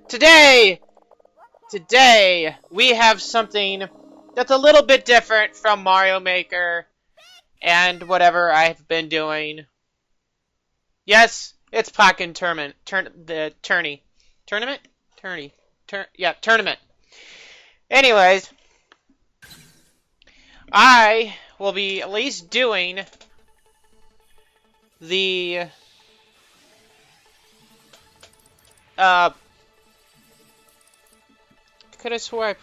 Today we have something that's a little bit different from Mario Maker and whatever I've been doing. Yes, it's Pokken tournament. Tournament. Anyways, I will be at least doing the could have swore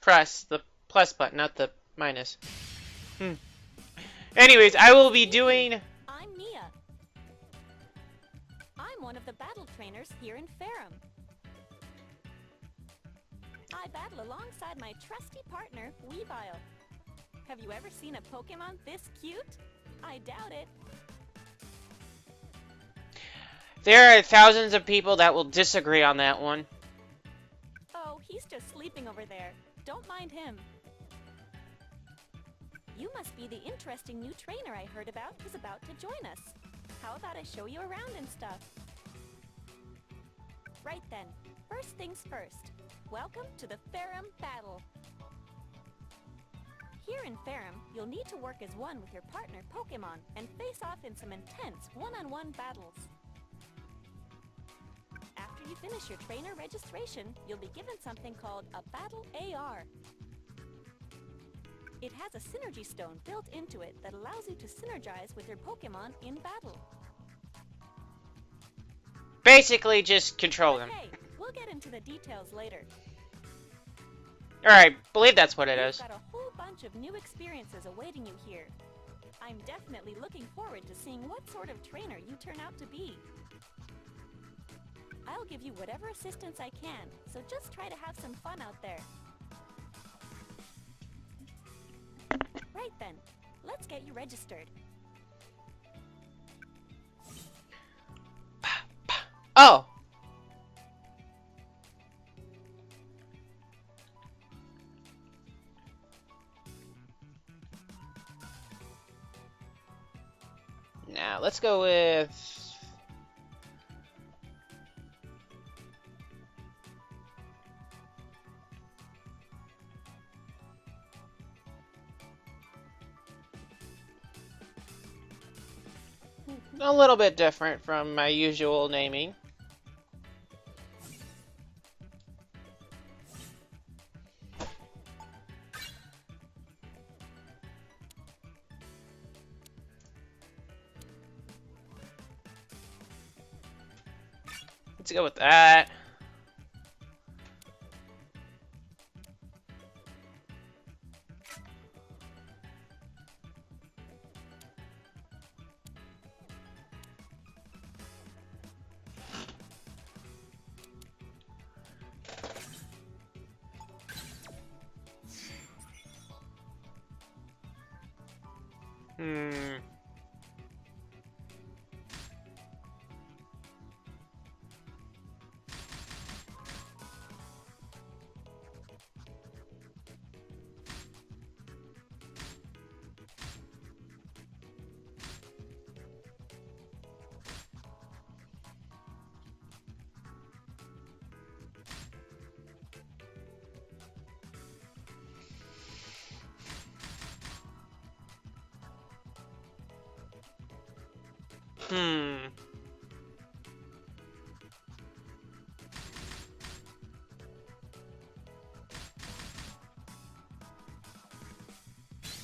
press the plus button, not the minus. Anyways, I will be doing... I'm Mia. I'm one of the battle trainers here in Ferrum. I battle alongside my trusty partner, Weebile. Have you ever seen a Pokemon this cute? I doubt it. There are thousands of people that will disagree on that one. Oh, he's just sleeping over there. Don't mind him. You must be the interesting new trainer I heard about who's about to join us. How about I show you around and stuff? Right then, first things first. Welcome to the Ferrum Battle. Here in Ferrum, you'll need to work as one with your partner Pokemon and face off in some intense one-on-one battles. After you finish your trainer registration, you'll be given something called a Battle AR. It has a synergy stone built into it that allows you to synergize with your Pokemon in battle. Basically, just control them. Hey, we'll get into the details later. Alright, believe that's what it is. We've got a whole bunch of new experiences awaiting you here. I'm definitely looking forward to seeing what sort of trainer you turn out to be. I'll give you whatever assistance I can, so just try to have some fun out there. Right then, let's get you registered. Oh! Now, let's go with... a little bit different from my usual naming. Let's go with that.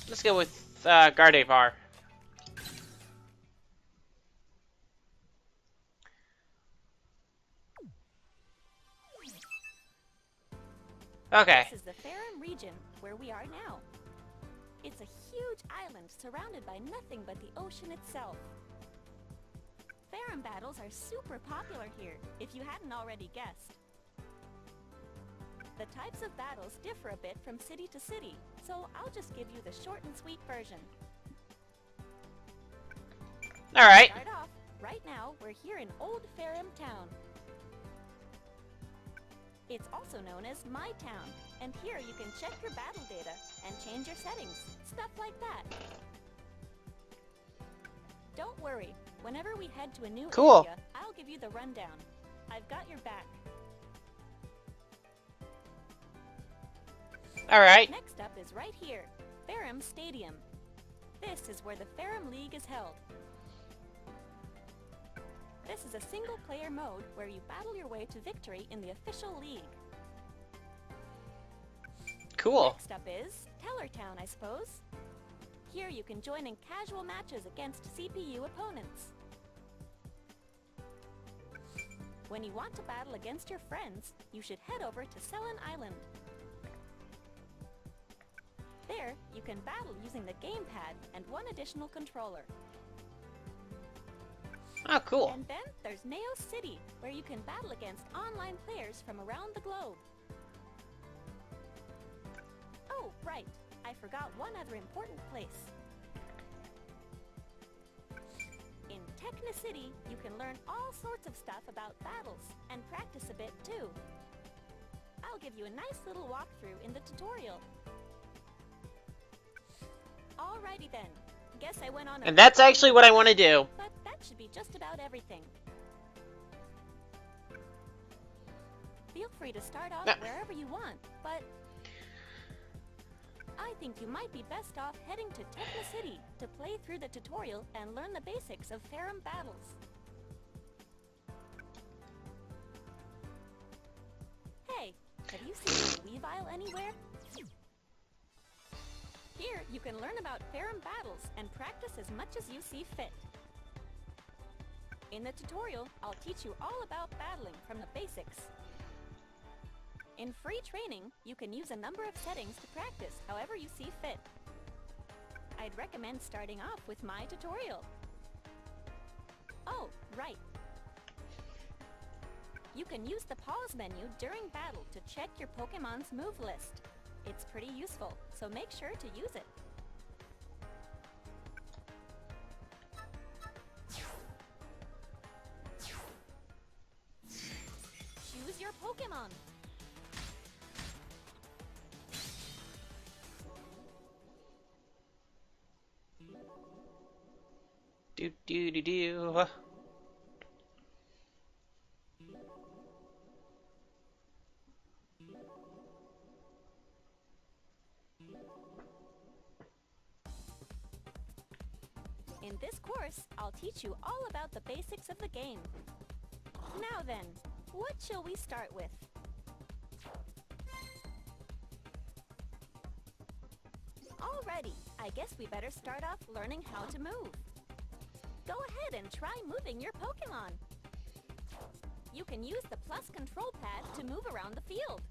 Let's go with Gardevoir. Okay. This is the Ferrum region, where we are now. It's a huge island surrounded by nothing but the ocean itself. Ferrum battles are super popular here, if you hadn't already guessed. The types of battles differ a bit from city to city, so I'll just give you the short and sweet version. Alright. Start off. Right now, we're here in Old Ferrum Town. It's also known as My Town, and here you can check your battle data and change your settings, stuff like that. Don't worry, whenever we head to a new area, I'll give you the rundown. I've got your back. Alright. Next up is right here, Ferrum Stadium. This is where the Ferrum League is held. This is a single-player mode where you battle your way to victory in the official league. Cool. Next up is Tellertown, I suppose. Here you can join in casual matches against CPU opponents. When you want to battle against your friends, you should head over to Selen Island. There, you can battle using the gamepad and one additional controller. Oh, cool. And then there's Neo City, where you can battle against online players from around the globe. Oh, right. I forgot one other important place. In Techna City, you can learn all sorts of stuff about battles and practice a bit too. I'll give you a nice little walkthrough in the tutorial. Alrighty then. Guess I went on a... And that's actually what I want to do. But that should be just about everything. Feel free to start off wherever you want, but I think you might be best off heading to Techna City to play through the tutorial and learn the basics of Ferrum battles. Hey, have you seen a Weavile anywhere? Here, you can learn about Ferrum battles and practice as much as you see fit. In the tutorial, I'll teach you all about battling from the basics. In free training, you can use a number of settings to practice however you see fit. I'd recommend starting off with my tutorial. Oh, right. You can use the pause menu during battle to check your Pokemon's move list. It's pretty useful, so make sure to use it. Choose your Pokemon. Do do do do. In this course, I'll teach you all about the basics of the game. Now then, what shall we start with? Alrighty, I guess we better start off learning how to move. Go ahead and try moving your Pokemon. You can use the plus control pad to move around the field.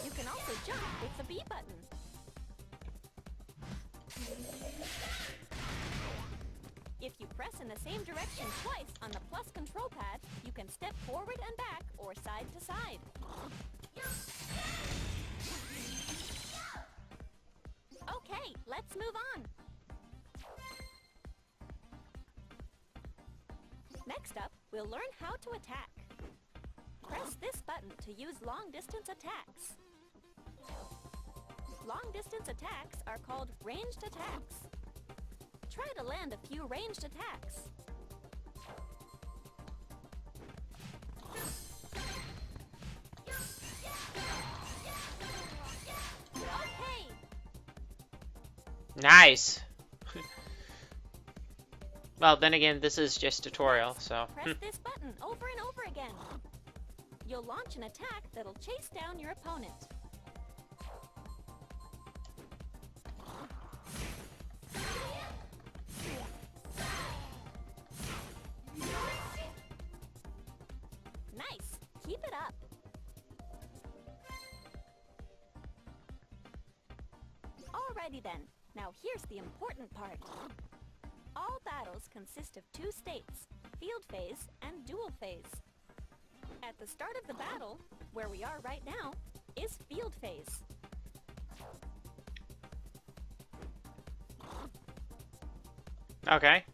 You can also jump with the B button. If you press in the same direction twice on the plus control pad, you can step forward and back or side to side. Okay, let's move on. Next up, we'll learn how to attack. Press this button to use long-distance attacks. Long-distance attacks are called ranged attacks. Try to land a few ranged attacks. Okay! Nice. Well, then again, this is just tutorial, so. Press this button over and over again. You'll launch an attack that'll chase down your opponent. Nice! Keep it up. Alrighty then. Now here's the important part. All battles consist of two states, field phase and duel phase. At the start of the battle, where we are right now, is field phase. Okay.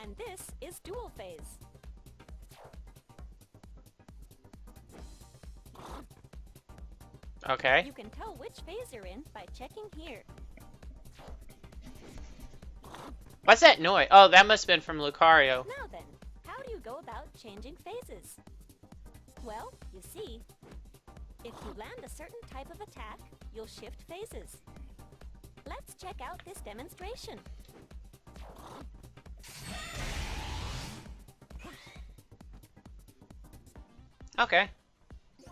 And this is duel phase. Okay. You can tell which phase you're in by checking here. What's that noise? Oh, that must have been from Lucario. Now then, how do you go about changing phases. Well, you see, if you land a certain type of attack, you'll shift phases. Let's check out this demonstration. Okay.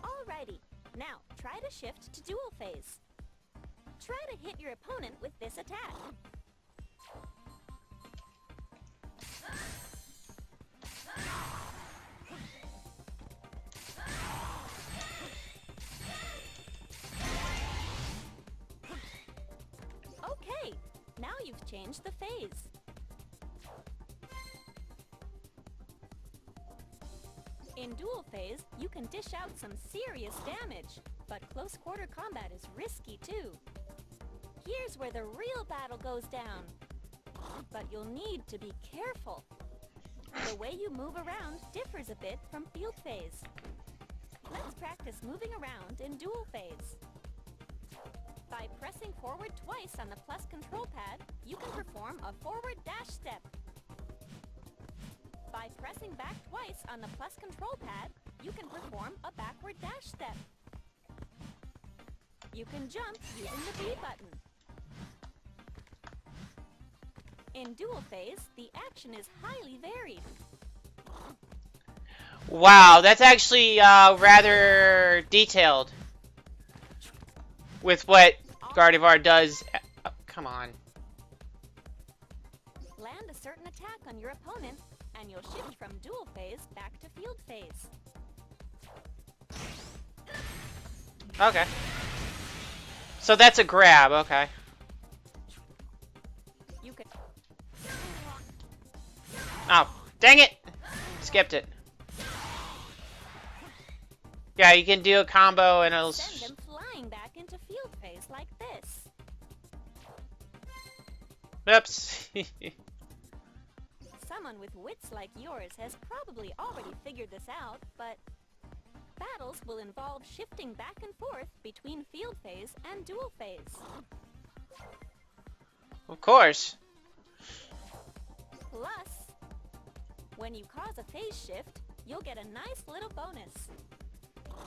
Alrighty, now try to shift to dual phase. Try to hit your opponent with this attack. Okay, now you've changed the phase. In dual phase, you can dish out some serious damage, but close quarter combat is risky too. Here's where the real battle goes down. But you'll need to be careful. The way you move around differs a bit from field phase. Let's practice moving around in dual phase. By pressing forward twice on the plus control pad, you can perform a forward dash step. By pressing back twice on the plus control pad, you can perform a backward dash step. You can jump using the B button. In dual phase, the action is highly varied. Wow, that's actually rather detailed with what Gardevoir does. Oh, come on. Land a certain attack on your opponent, and you'll shift from dual phase back to field phase. Okay. So that's a grab, okay. You can... Oh, dang it! Skipped it. Yeah, you can do a combo and it'll... send them flying back into field phase like this. Oops. Someone with wits like yours has probably already figured this out, but battles will involve shifting back and forth between field phase and dual phase. Of course. Plus, when you cause a phase shift, you'll get a nice little bonus.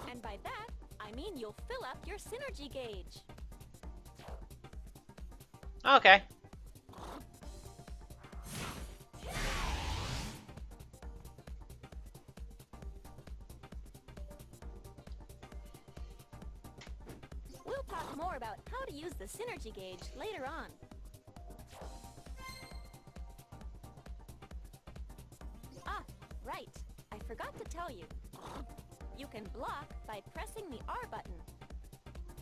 And by that, I mean you'll fill up your synergy gauge. Okay. We'll talk more about how to use the synergy gauge later on. Ah, right. I forgot to tell you. You can block by pressing the R button.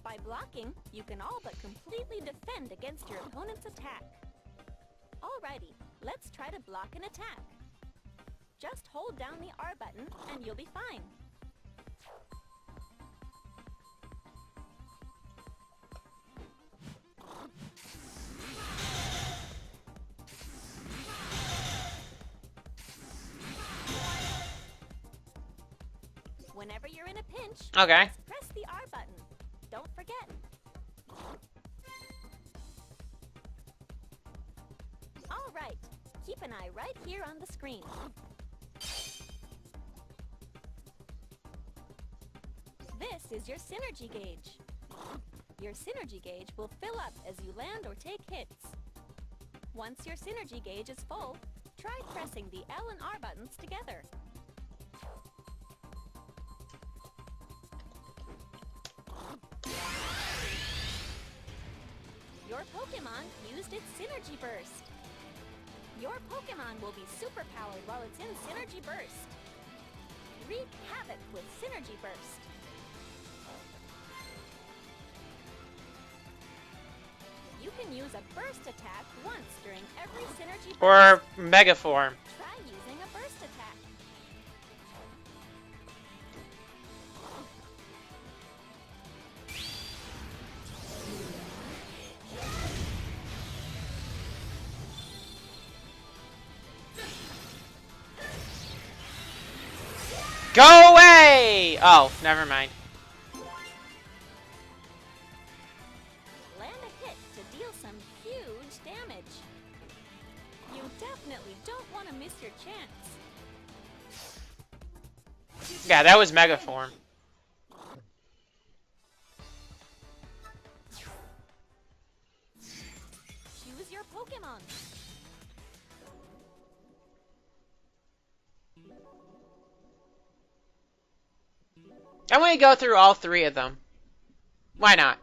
By blocking, you can all but completely defend against your opponent's attack. Alrighty, let's try to block an attack. Just hold down the R button and you'll be fine. Whenever you're in a pinch, Okay. just press the R button. Don't forget. All right, keep an eye right here on the screen. This is your synergy gauge. Your synergy gauge will fill up as you land or take hits. Once your synergy gauge is full, try pressing the L and R buttons together. Your Pokémon used its Synergy Burst. Your Pokémon will be superpowered while it's in Synergy Burst. Wreak havoc with Synergy Burst. You can use a burst attack once during every Synergy Burst. Or Mega Form. Try using a burst attack. Go away! Oh, never mind. Land a hit to deal some huge damage. You definitely don't want to miss your chance. Yeah, that was Mega Form. Choose your Pokemon. I want to go through all three of them. Why not?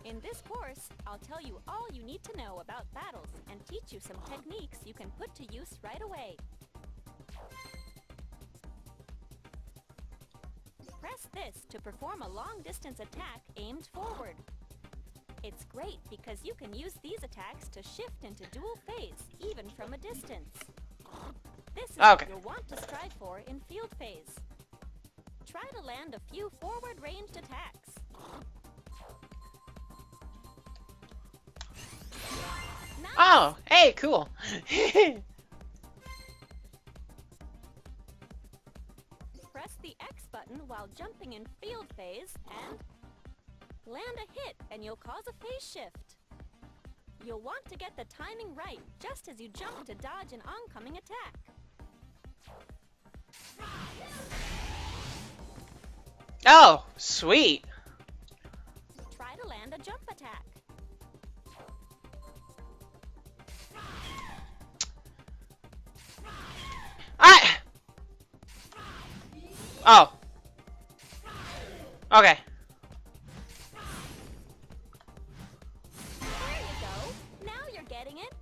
In this course, I'll tell you all you need to know about battles and teach you some techniques you can put to use right away. Press this to perform a long-distance attack aimed forward. It's great because you can use these attacks to shift into dual phase, even from a distance. This is what you'll want to strive for in field phase. Try to land a few forward-ranged attacks. Nice. Oh, hey, cool. Press the X button while jumping in field phase and land a hit, and you'll cause a phase shift. You'll want to get the timing right just as you jump to dodge an oncoming attack. Oh, sweet. Try to land a jump attack. Oh. Okay. There you go. Now you're getting it.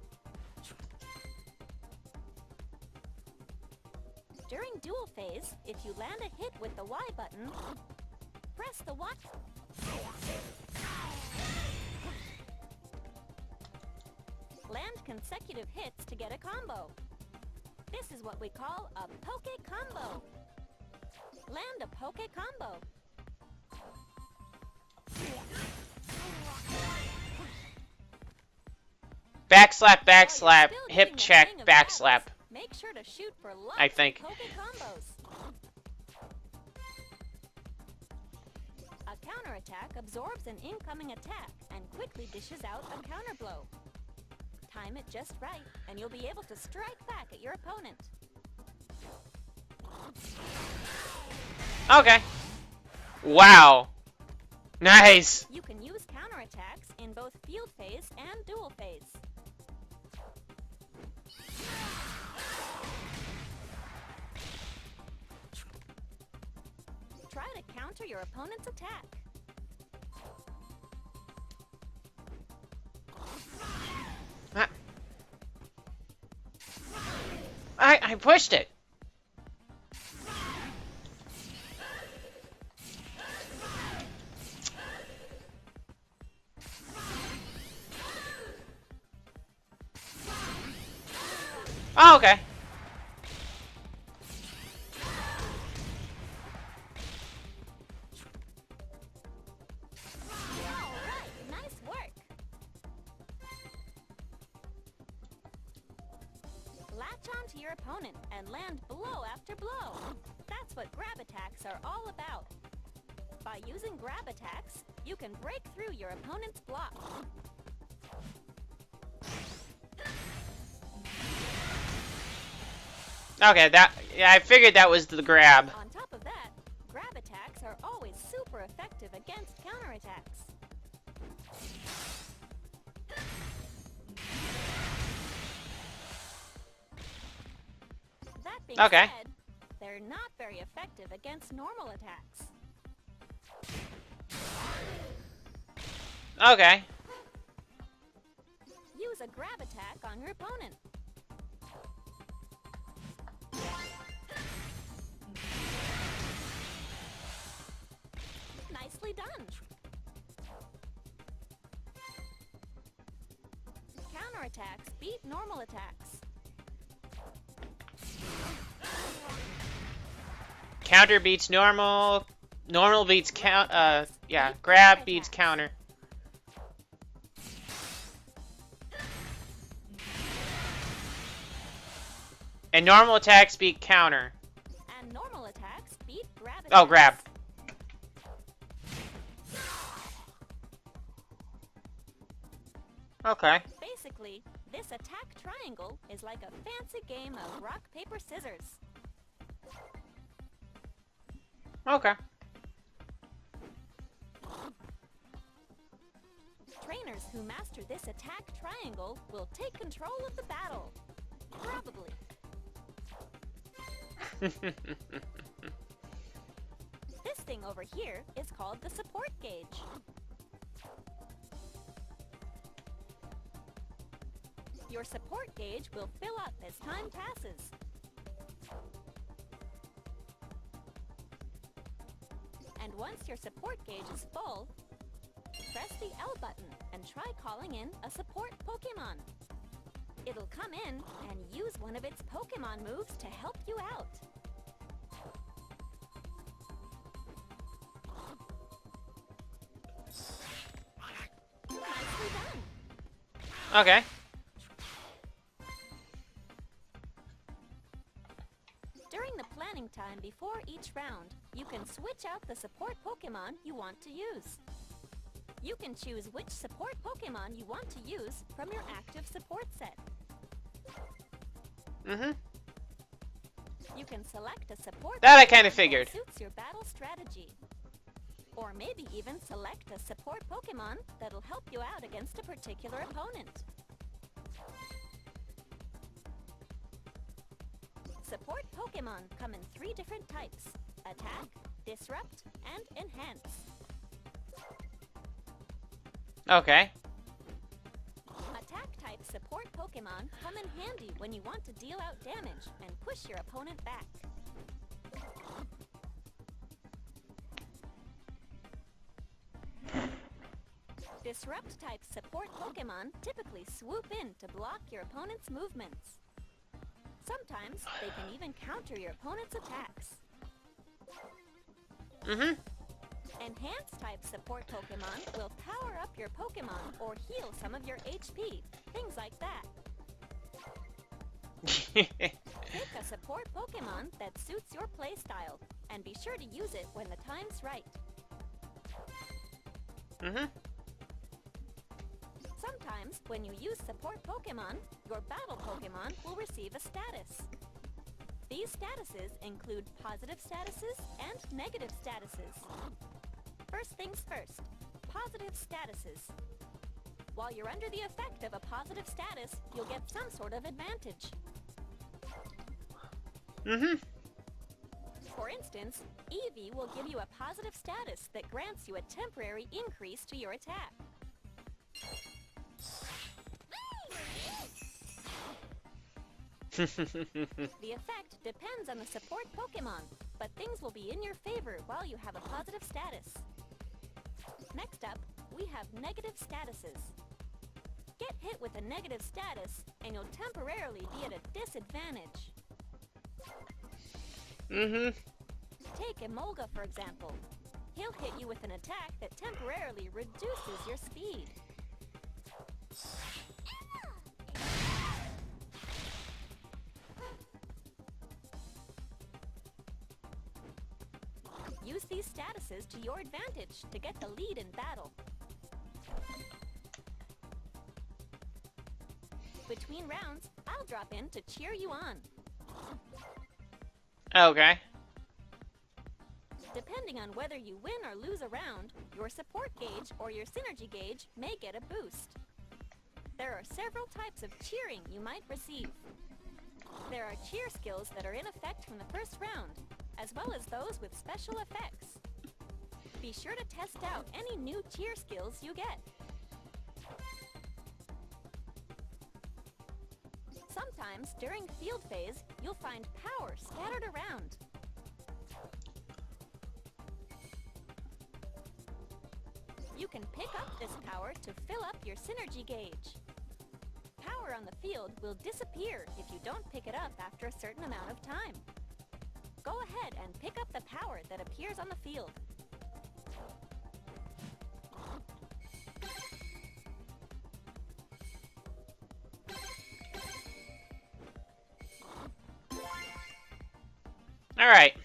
During dual phase, if you land a hit with the Y button, press the Y. Land consecutive hits to get a combo. This is what we call a Poke Combo. Land a Poke Combo. Backslap, backslap, hip check, backslap. Make sure to shoot for lots I think. of Poke Combos. A counterattack absorbs an incoming attack and quickly dishes out a counterblow. Time it just right, and you'll be able to strike back at your opponent. Okay. Wow. Nice. You can use counterattacks in both field phase and dual phase. Try to counter your opponent's attack. I pushed it. Oh, okay. Alright, nice work. Latch on to your opponent and land blow after blow. That's what grab attacks are all about. By using grab attacks, you can break through your opponent's block. Okay, yeah, I figured that was the grab. On top of that, grab attacks are always super effective against counterattacks. That being Okay. said, they're not very effective against normal attacks. Okay. Use a grab attack on your opponent. Nicely done. Counterattacks beat normal attacks. Counter beats normal. Normal beats grab beats counter. And normal attacks beat counter. And normal attacks beat grab attacks. Oh, grab. Okay. Basically, this attack triangle is like a fancy game of rock, paper, scissors. Okay. Trainers who master this attack triangle will take control of the battle. Probably. This thing over here is called the support gauge. Your support gauge will fill up as time passes. And once your support gauge is full, press the L button and try calling in a support Pokémon. It'll come in and use one of its Pokémon moves to help you out. Nicely done. Okay. During the planning time before each round, you can switch out the support Pokémon you want to use. You can choose which support Pokémon you want to use from your active support set. You can select a support That I kinda Pokemon figured. that suits your battle strategy. Or maybe even select a support Pokemon that'll help you out against a particular opponent. Support Pokemon come in 3 different types: Attack, Disrupt, and Enhance. Okay. Attack-type support Pokemon come in handy when you want to deal out damage and push your opponent back. Disrupt-type support Pokemon typically swoop in to block your opponent's movements. Sometimes they can even counter your opponent's attacks. Enhance-type support Pokemon will power up your Pokemon or heal some of your HP, things like that. Pick a support Pokemon that suits your playstyle, and be sure to use it when the time's right. Sometimes, when you use support Pokemon, your Battle Pokémon will receive a status. These statuses include positive statuses and negative statuses. First things first, positive statuses. While you're under the effect of a positive status, you'll get some sort of advantage. For instance, Eevee will give you a positive status that grants you a temporary increase to your attack. The effect depends on the support Pokemon, but things will be in your favor while you have a positive status. Next up, we have negative statuses. Get hit with a negative status, and you'll temporarily be at a disadvantage. Take Emolga, for example. He'll hit you with an attack that temporarily reduces your speed. Use these statuses to your advantage to get the lead in battle. Between rounds, I'll drop in to cheer you on. Okay. Depending on whether you win or lose a round, your support gauge or your synergy gauge may get a boost. There are several types of cheering you might receive. There are cheer skills that are in effect from the first round, as well as those with special effects. Be sure to test out any new cheer skills you get. Sometimes, during field phase, you'll find power scattered around. You can pick up this power to fill up your synergy gauge. Power on the field will disappear if you don't pick it up after a certain amount of time. Go ahead and pick up the power that appears on the field. Alright.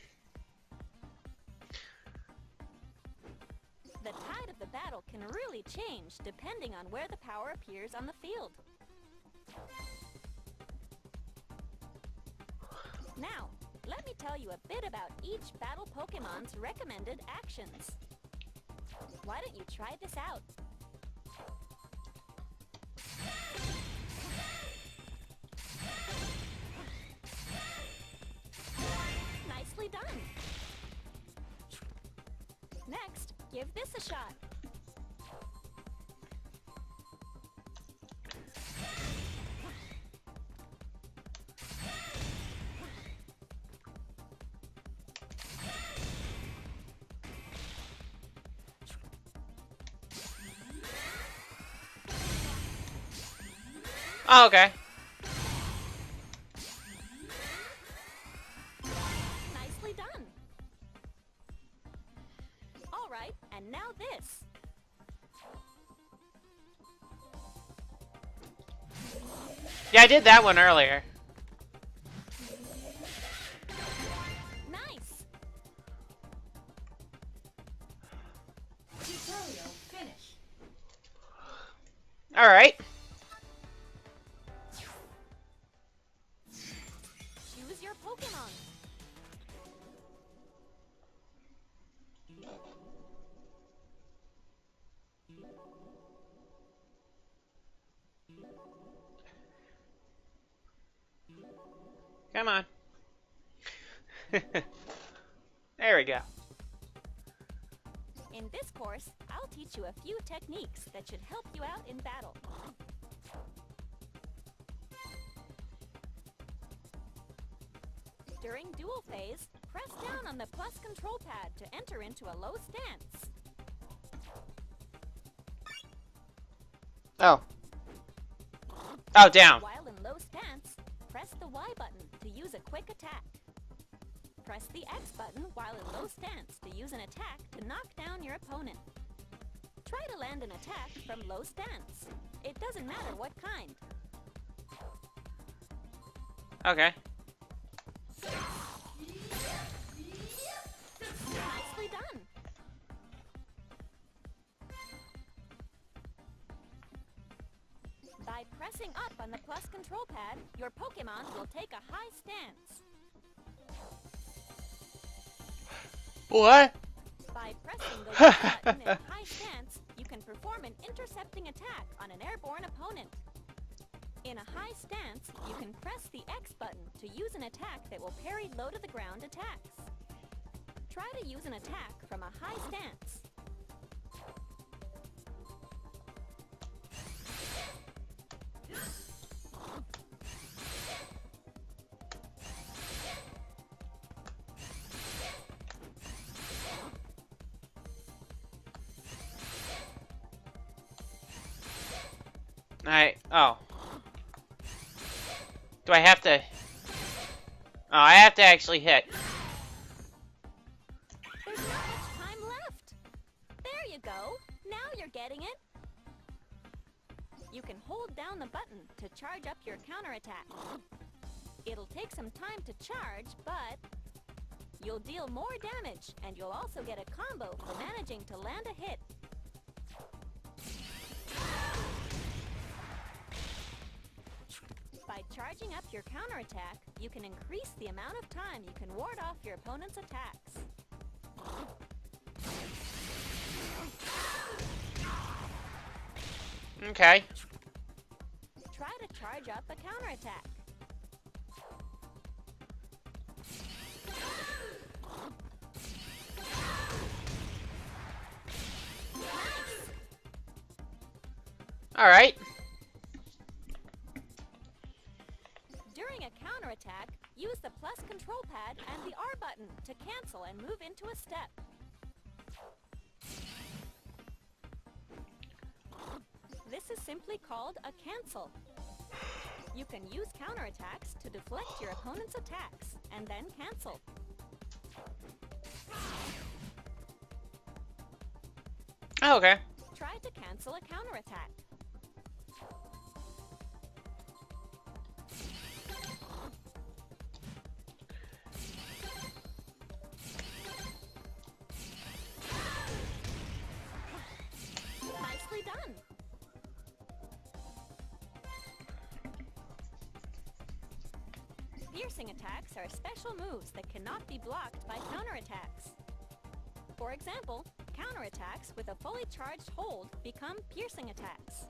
The tide of the battle can really change depending on where the power appears on the field. Now, let me tell you a bit about each Battle Pokemon's recommended actions. Why don't you try this out? Nicely done! Next, give this a shot. Oh, okay. Nicely done. All right, and now this. Yeah, I did that one earlier. Nice. Tutorial finished. All right. Choose your Pokemon. Come on. There we go. In this course, I'll teach you a few techniques that should help you out in battle. During duel phase, press down on the plus control pad to enter into a low stance. Oh. Oh, down. While in low stance, press the Y button to use a quick attack. Press the X button while in low stance to use an attack to knock down your opponent. Try to land an attack from low stance. It doesn't matter what kind. Okay. Nicely done. By pressing up on the plus control pad, your Pokemon will take a high stance. What? By pressing the Y button in a high stance, you can perform an intercepting attack on an airborne opponent. In a high stance, you can press the X button to use an attack that will parry low-to-the-ground attacks. Try to use an attack from a high stance. Oh. Do I have to... Oh, I have to actually hit. There's not much time left. There you go. Now you're getting it. You can hold down the button to charge up your counterattack. It'll take some time to charge, but you'll deal more damage, and you'll also get a combo for managing to land a hit. By charging up your counterattack, you can increase the amount of time you can ward off your opponent's attacks. Okay. Try to charge up a counterattack. Alright. During a counterattack, use the plus control pad and the R button to cancel and move into a step. This is simply called a cancel. You can use counterattacks to deflect your opponent's attacks, and then cancel. Oh, okay. Try to cancel a counterattack. nicely done. Piercing attacks are special moves that cannot be blocked by counterattacks. For example, counterattacks with a fully charged hold become piercing attacks.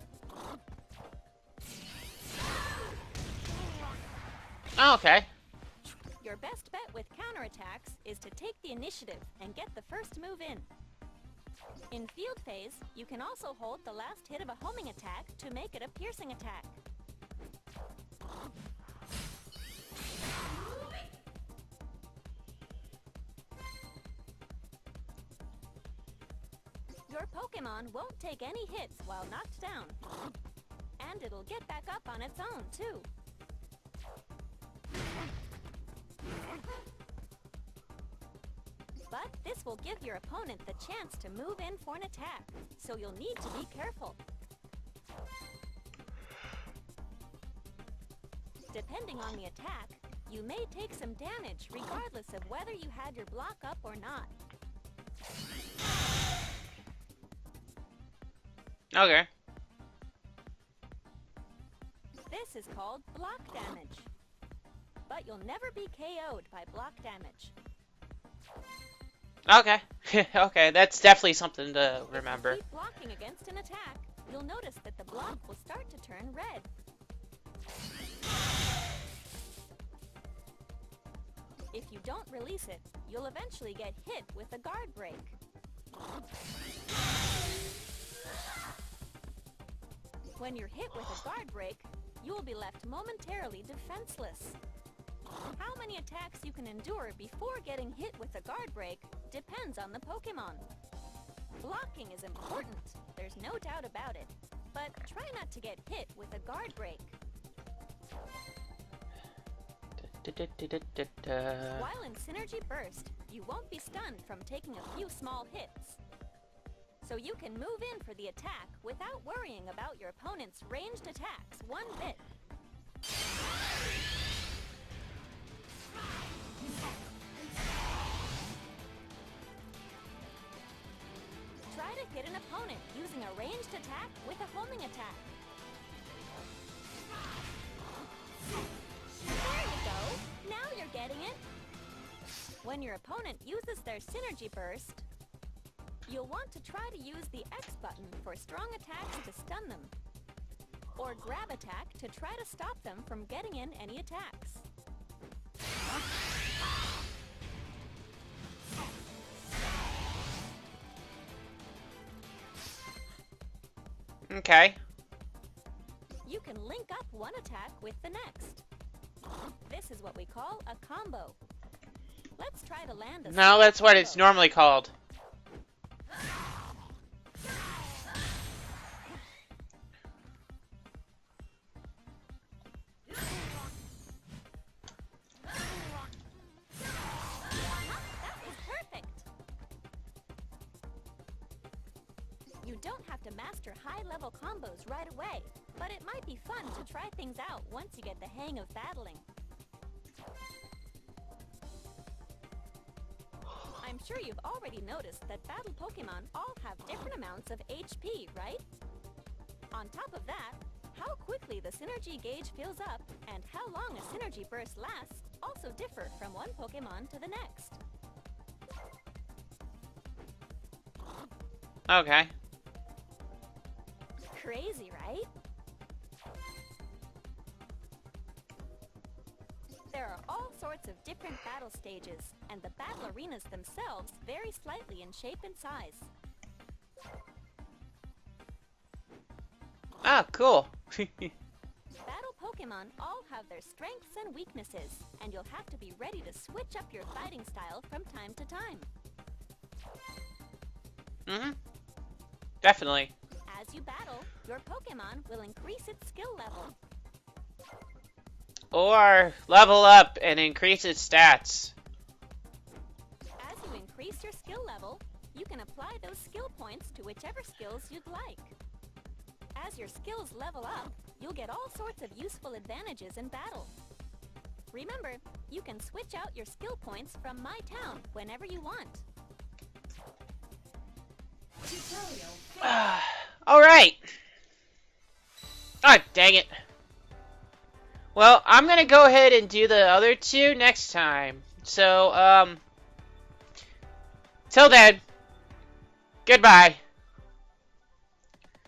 Oh, okay. Your best bet with counterattacks is to take the initiative and get the first move in. In field phase, you can also hold the last hit of a homing attack to make it a piercing attack. Your Pokémon won't take any hits while knocked down. And it'll get back up on its own, too. But this will give your opponent the chance to move in for an attack, so you'll need to be careful. Depending on the attack, you may take some damage regardless of whether you had your block up or not. Okay. This is called block damage. But you'll never be KO'd by block damage. Okay. Okay, that's definitely something to remember. If you keep blocking against an attack, you'll notice that the block will start to turn red. If you don't release it, you'll eventually get hit with a guard break. When you're hit with a guard break, you will be left momentarily defenseless. How many attacks you can endure before getting hit with a guard break depends on the Pokémon. Blocking is important, there's no doubt about it, but try not to get hit with a guard break. While in Synergy Burst, you won't be stunned from taking a few small hits. So you can move in for the attack without worrying about your opponent's ranged attacks one bit. Try to hit an opponent using a ranged attack with a homing attack. There you go! Now you're getting it! When your opponent uses their Synergy Burst, you'll want to try to use the X button for strong attacks to stun them, or grab attack to try to stop them from getting in any attacks. Okay. You can link up one attack with the next. This is what we call a combo. Let's try to land a No, that's what it's combo. normally called. That was perfect! You don't have to master high-level combos right away, but it might be fun to try things out once you get the hang of battling. I'm sure you've already noticed that Battle Pokémon all have different amounts of HP, right? On top of that, how quickly the Synergy gauge fills up and how long a Synergy Burst lasts also differ from one Pokémon to the next. Okay. Crazy, right? There are all sorts of different battle stages, and the battle arenas themselves vary slightly in shape and size. Ah, cool. Battle Pokémon all have their strengths and weaknesses, and you'll have to be ready to switch up your fighting style from time to time. Mm-hmm. Definitely. As you battle, your Pokémon will increase its skill level. Or level up and increase its stats. As you increase your skill level, you can apply those skill points to whichever skills you'd like. As your skills level up, you'll get all sorts of useful advantages in battle. Remember, you can switch out your skill points from My Town whenever you want. Alright. Ah, dang it. Well, I'm gonna go ahead and do the other two next time. So, till then, goodbye.